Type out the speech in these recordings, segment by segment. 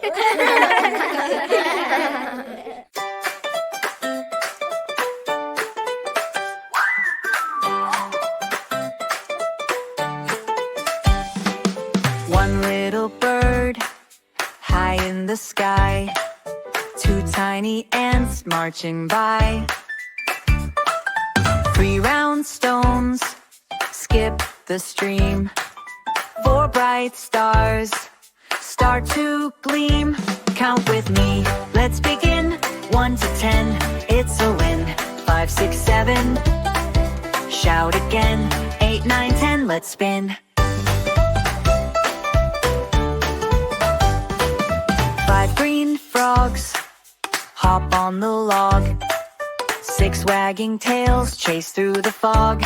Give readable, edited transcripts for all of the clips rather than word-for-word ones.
One little bird, high in the sky. Two tiny ants marching by. Three round stones skip the stream. Four bright stars start to gleam. Count with me, let's begin. 1 to 10, it's a win. 5, 6, 7, shout again. 8, 9, 10, let's spin. 5 green frogs hop on the log. 6 wagging tails chase through the fog.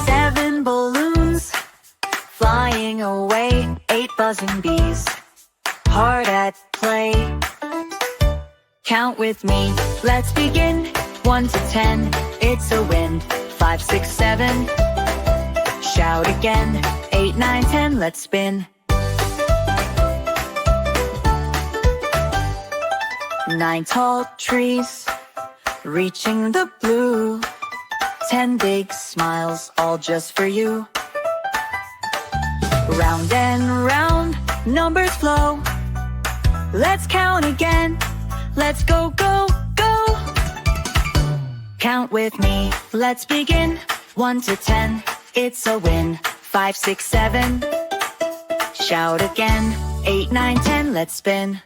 7 balloons flying away. 8 buzzing bees hard at play. Count with me, let's begin. 1 to 10, it's a win. 5, 6, 7, shout again. 8, 9, 10, let's spin. 9 tall trees reaching the blue. 10 big smiles all just for you. Round and round, numbers flow. Let's count again. Let's go, go, go. Count with me, let's begin. 1 to 10, it's a win. 5, 6, 7, shout again. 8, 9, 10, let's spin.